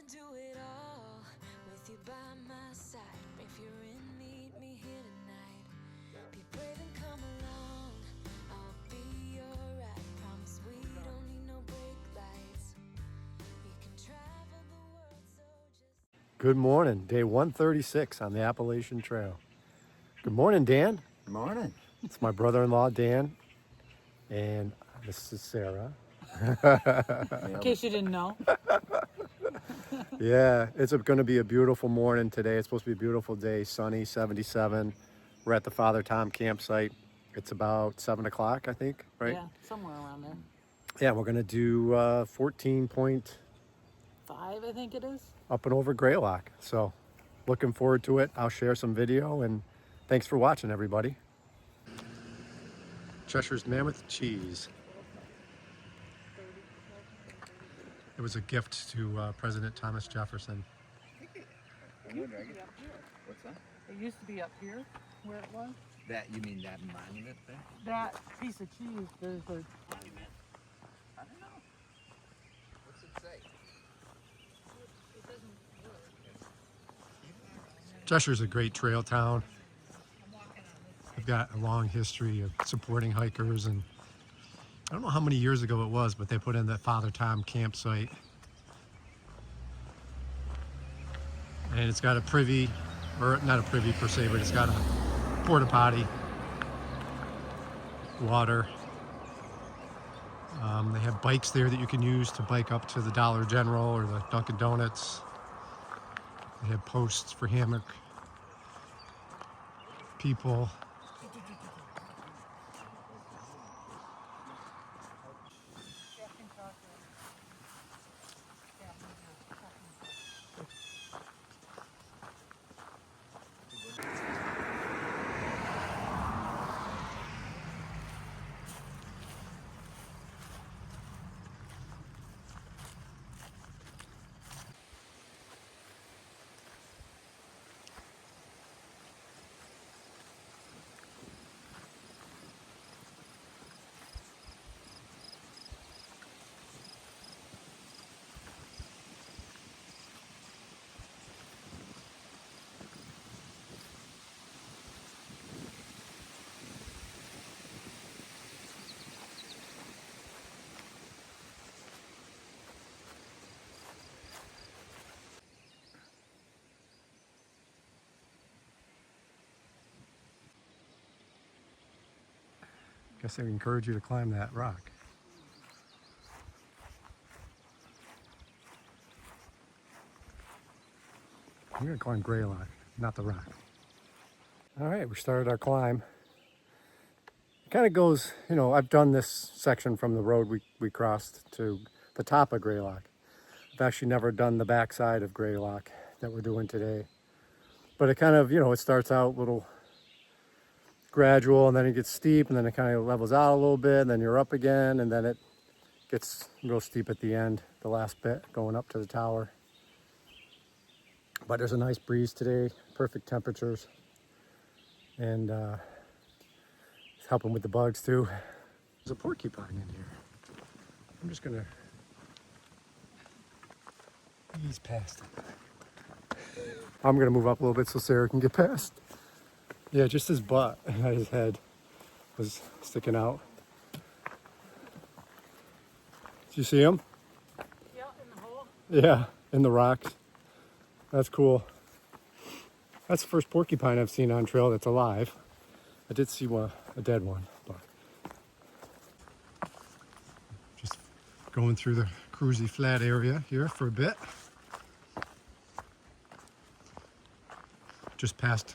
do it all with you by my side. If you're in, meet me here tonight. Be brave and come along. I'll be your ride. Promise we don't need no brake lights. We can travel the world, so just. Good morning, day 136 on the Appalachian Trail. Good morning, Dan. Good morning. It's my brother-in-law, Dan, and this is Sarah. In case you didn't know. Yeah, it's going to be a beautiful morning today. It's supposed to be a beautiful day, sunny, 77. We're at the Father Tom campsite. It's about 7 o'clock, I think, right? Yeah, somewhere around there. Yeah, we're going to do 14 point 5, I think it is. up and over Greylock. So looking forward to it. I'll share some video, and thanks for watching, everybody. Cheshire's Mammoth Cheese. It was a gift to President Thomas Jefferson. What's that? It used to be up here where it was. That, you mean that monument thing? That piece of cheese, there's a Monument? I don't know. What's it say? it doesn't work. Cheshire's a great trail town. They've got a long history of supporting hikers, and I don't know how many years ago it was, but they put in the Father Tom campsite. And it's got a privy, or not a privy per se, but it's got a porta potty, water. They have bikes there that you can use to bike up to the Dollar General or the Dunkin' Donuts. They have posts for hammock people. Guess I encourage you to climb that rock. I'm gonna climb Greylock, not the rock. All right, we started our climb. It kind of goes, you know, I've done this section from the road we crossed to the top of Greylock. I've actually never done the backside of Greylock that we're doing today. But it kind of, you know, it starts out a little gradual, and then it gets steep, and then it kind of levels out a little bit, and then you're up again, and then it gets real steep at the end, the last bit going up to the tower. But there's a nice breeze today, perfect temperatures, and it's helping with the bugs too. There's a porcupine in here. I'm just gonna ease past it. I'm gonna move up a little bit so Sarah can get past. Yeah, just his butt, his head was sticking out. Did you see him? Yeah, in the hole. Yeah, in the rocks. That's cool. That's the first porcupine I've seen on trail that's alive. I did see a dead one, but just going through the Cruzy Flat area here for a bit. Just past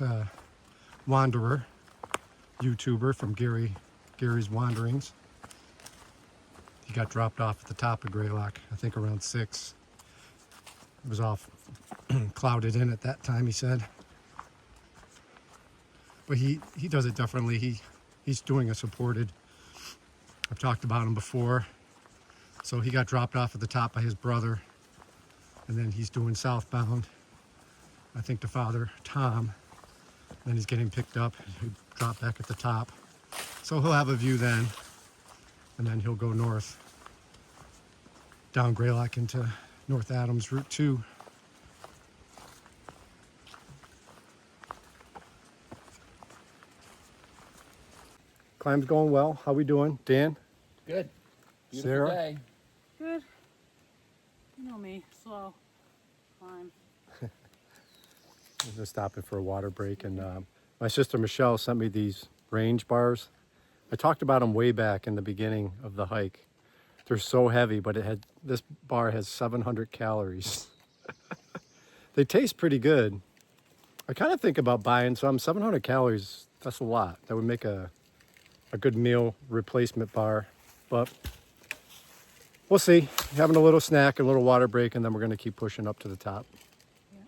Wanderer, YouTuber from Gary's Wanderings. He got dropped off at the top of Greylock, I think around 6. It was all clouded in at that time, he said. But he does it differently. He's doing a supported. I've talked about him before. So he got dropped off at the top by his brother, and then he's doing southbound, I think, to Father Tom. Then he's getting picked up. He dropped back at the top. So he'll have a view then, and then he'll go north down Greylock into North Adams Route 2. Climb's going well. How we doing? Dan? Good. Beautiful Sarah? day. Good. You know me, slow. Climb. I'm just stopping for a water break, and my sister Michelle sent me these range bars. I talked about them way back in the beginning of the hike. They're so heavy, but this bar has 700 calories. They taste pretty good. I kind of think about buying some. 700 calories, that's a lot. That would make a good meal replacement bar, but we'll see. Having a little snack, a little water break, and then we're going to keep pushing up to the top. Yeah.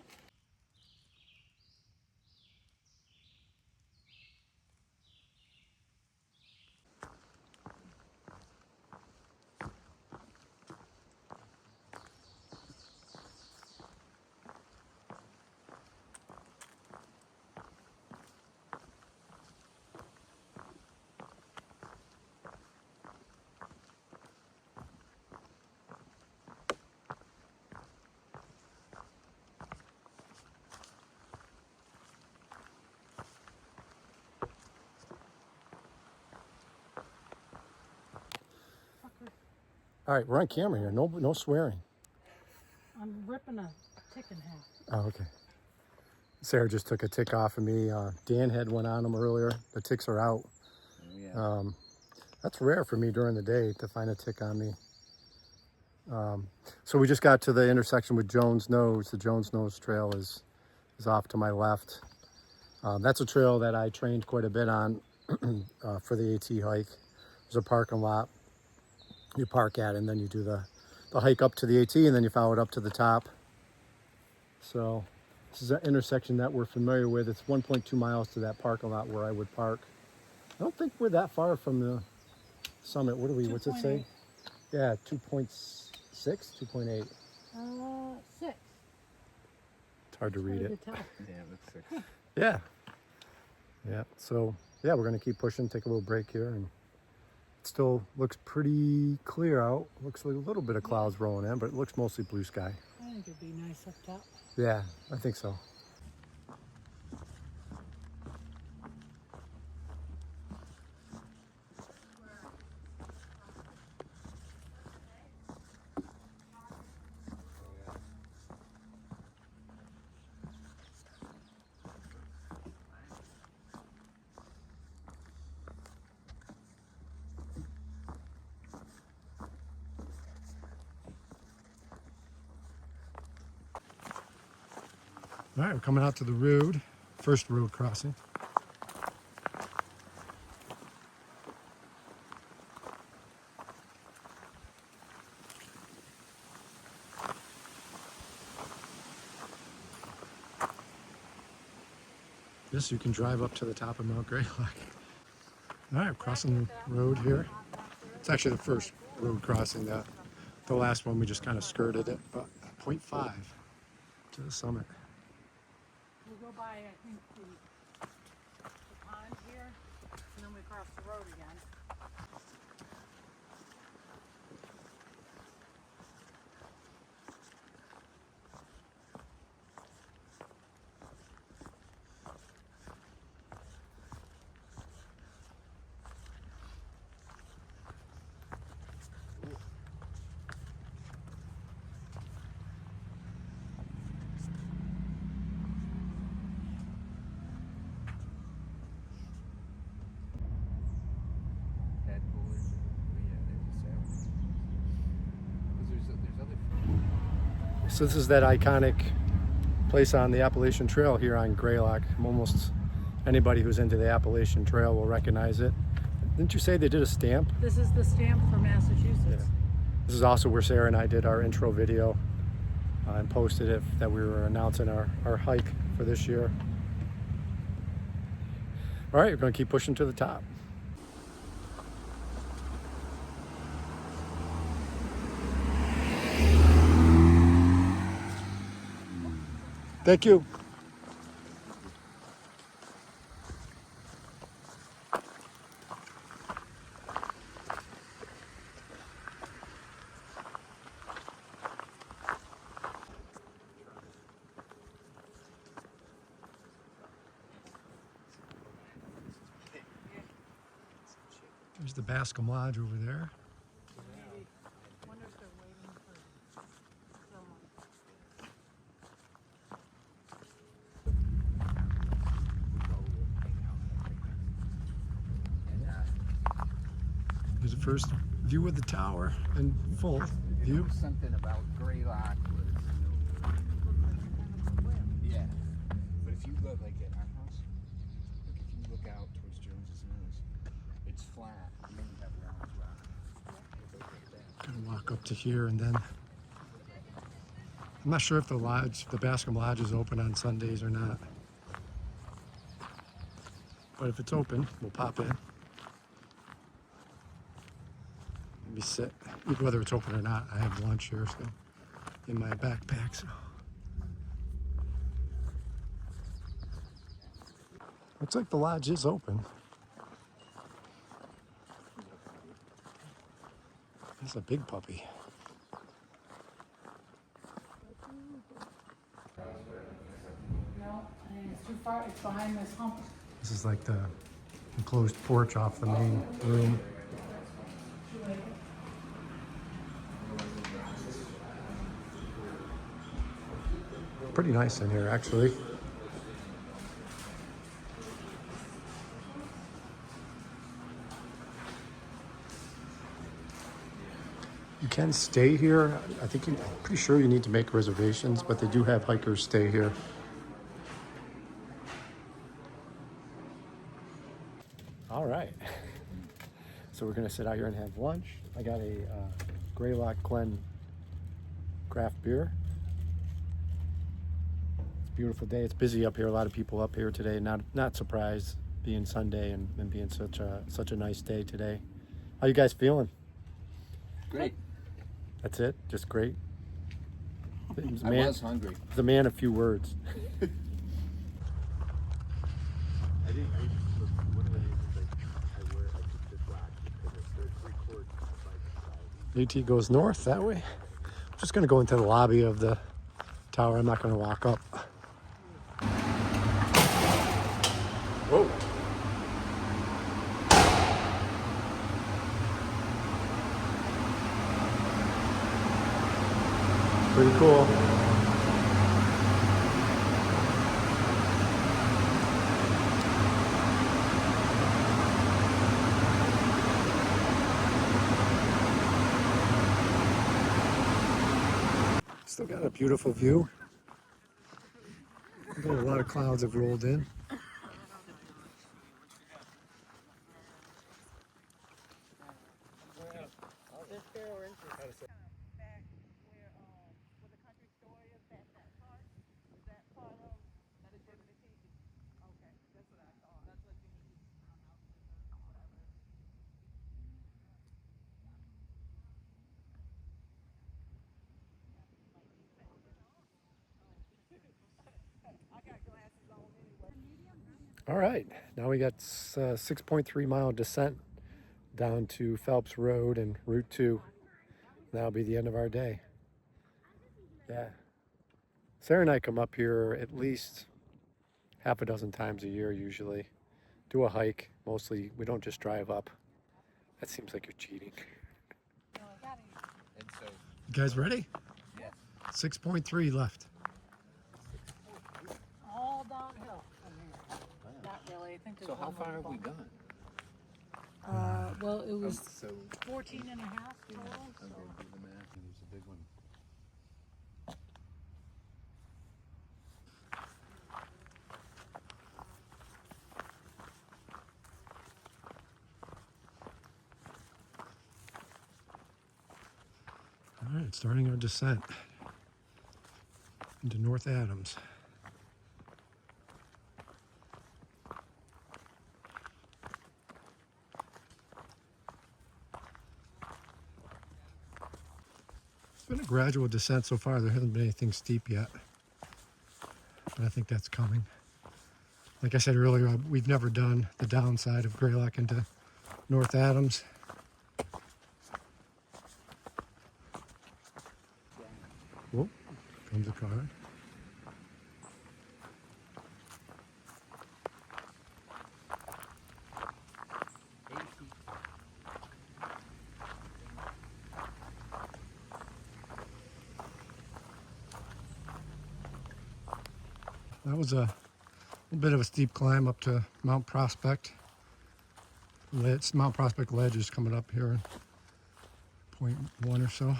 Fucker. All right, we're on camera here. No swearing. I'm ripping a tick in half. Oh, okay. Sarah just took a tick off of me. Dan had one on him earlier. The ticks are out. Oh, yeah. That's rare for me during the day to find a tick on me. So we just got to the intersection with Jones Nose. The Jones Nose Trail is off to my left. That's a trail that I trained quite a bit on for the AT hike. There's a parking lot you park at, and then you do the hike up to the AT, and then you follow it up to the top. So this is an intersection that we're familiar with. It's 1.2 miles to that parking lot where I would park. I don't think we're that far from the summit. What's it say? 2.8. Yeah, 2.6, 2.8. 6. It's hard to read Hard it. to tell. Yeah, it looks sick. Yeah. Yeah. So yeah, we're gonna keep pushing, take a little break here, and it still looks pretty clear out. Looks like a little bit of clouds rolling in, but it looks mostly blue sky. I think it'd be nice up top. Yeah, I think so. All right, we're coming out to the road, first road crossing. Yes, you can drive up to the top of Mount Greylock. All right, crossing the road here. It's actually the first road crossing. The last one we just kind of skirted it, but 0.5 to the summit. We'll go by, I think, the pond here, and then we cross the road again. Tadpoles. Oh, yeah, there's a salmon. 'Cause there's other. So this is that iconic place on the Appalachian Trail here on Greylock. Almost anybody who's into the Appalachian Trail will recognize it. Didn't you say they did a stamp? This is the stamp for Massachusetts. Yeah. This is also where Sarah and I did our intro video and posted it that we were announcing our hike for this year. All right, we're going to keep pushing to the top. Thank you. There's the Bascom Lodge over there. Maybe. Wonder if they're waiting for someone. There's the first view of the tower and full view. Something about Greylock was, yeah. But if you look like at our house, like if you look out towards Jones's Mills, it's flat. And then you have round rock. Gonna walk up to here and then I'm not sure if the lodge, the Bascom Lodge is open on Sundays or not. But if it's open, we'll pop in. Maybe sit. Whether it's open or not, I have lunch here so in my backpack. So looks like the lodge is open. That's a big puppy. No, I think it's too far. It's behind this hump. This is like the enclosed porch off the main room. Pretty nice in here, actually. You can stay here. I'm pretty sure you need to make reservations, but they do have hikers stay here. All right. So we're gonna sit out here and have lunch. I got a Greylock Glen craft beer. It's a beautiful day. It's busy up here. A lot of people up here today. Not surprised, being Sunday and being such a nice day today. How you guys feeling? Great. That's it? Just great? I was hungry. The man of few words. AT goes north that way. I'm just gonna go into the lobby of the tower. I'm not gonna walk up. Whoa. Pretty cool. Still got a beautiful view. A lot of clouds have rolled in. All right, now we got 6.3 mile descent down to Phelps Road and Route 2. That'll be the end of our day. Yeah. Sarah and I come up here at least half a dozen times a year usually. Do a hike. Mostly we don't just drive up. That seems like you're cheating. And so, You guys ready? yeah. 6.3 left. All downhill from here. Not really. I think there's So how one far more have we bump. gone? Well, it was So, 14 and a half total. okay, So. do the math. There's a big one. All right, starting our descent into North Adams. It's been a gradual descent so far. There hasn't been anything steep yet, but I think that's coming. Like I said earlier, we've never done the downside of Greylock into North Adams. Whoa, comes a car. That was a bit of a steep climb up to Mount Prospect. It's Mount Prospect Ledge is coming up here in 0.1 or so.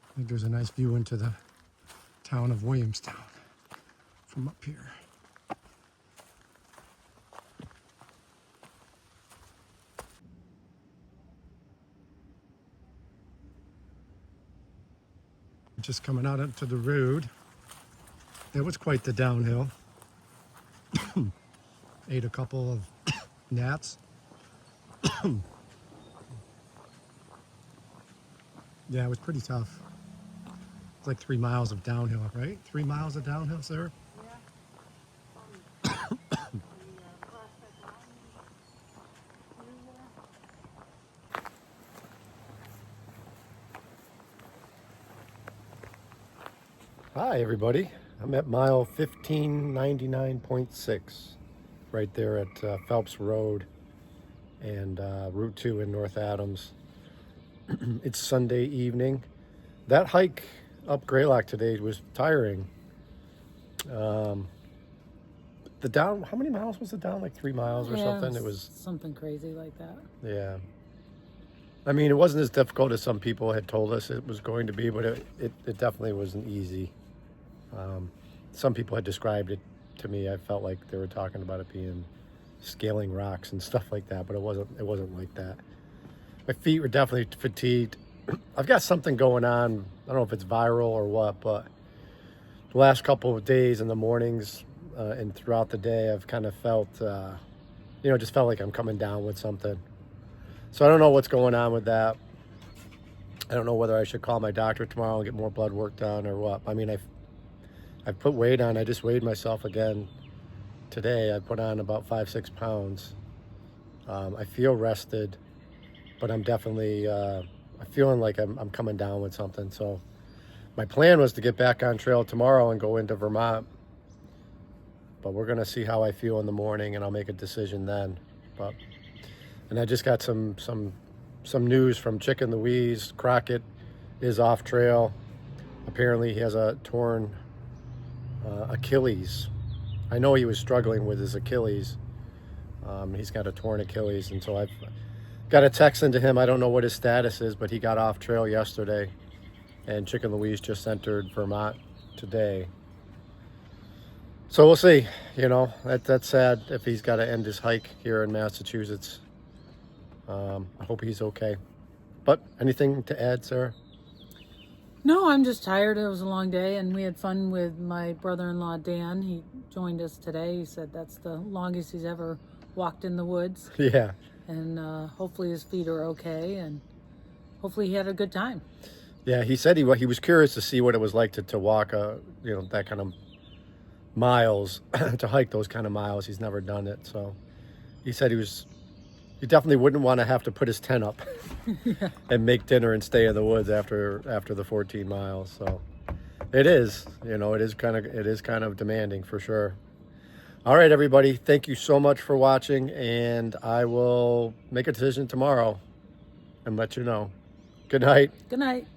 I think there's a nice view into the town of Williamstown from up here. Just coming out into the road. It was quite the downhill. Ate a couple of gnats. Yeah, it was pretty tough. It's like 3 miles of downhill, right? 3 miles of downhill, sir? Hi, everybody. I'm at mile 1599.6, right there at Phelps Road and Route 2 in North Adams. It's Sunday evening. That hike up Greylock today was tiring. The down, how many miles was it down? Like 3 miles or something? It was something crazy like that. Yeah. I mean, it wasn't as difficult as some people had told us it was going to be, but it definitely wasn't easy. Some people had described it to me. I felt like they were talking about it being scaling rocks and stuff like that, but it wasn't like that. My feet were definitely fatigued. I've got something going on. I don't know if it's viral or what, but the last couple of days in the mornings and throughout the day, I've kind of felt, just felt like I'm coming down with something. So I don't know what's going on with that. I don't know whether I should call my doctor tomorrow and get more blood work done or what. I mean, I've put weight on. I just weighed myself again today. I put on about 5-6 pounds. I feel rested, but I'm definitely I'm feeling like I'm coming down with something. So my plan was to get back on trail tomorrow and go into Vermont, but we're gonna see how I feel in the morning, and I'll make a decision then. And I just got some news from Chicken Louise. Crockett is off trail. Apparently he has a torn Achilles. I know he was struggling with his Achilles. He's got a torn Achilles, and so I've got a text into him. I don't know what his status is, but he got off trail yesterday, and Chicken Louise just entered Vermont today. So we'll see. That's sad if he's got to end his hike here in Massachusetts. I hope he's okay. But anything to add, Sarah? No, I'm just tired. It was a long day, and we had fun with my brother-in-law, Dan. He joined us today. He said that's the longest he's ever walked in the woods. Yeah. And hopefully his feet are okay, and hopefully he had a good time. Yeah, he said he was curious to see what it was like to walk, that kind of miles, to hike those kind of miles. He's never done it. So he said he definitely wouldn't want to have to put his tent up Yeah. and make dinner and stay in the woods after the 14 miles. So it is kind of demanding for sure. All right, everybody, thank you so much for watching, and I will make a decision tomorrow and let you know. Good night. Good night.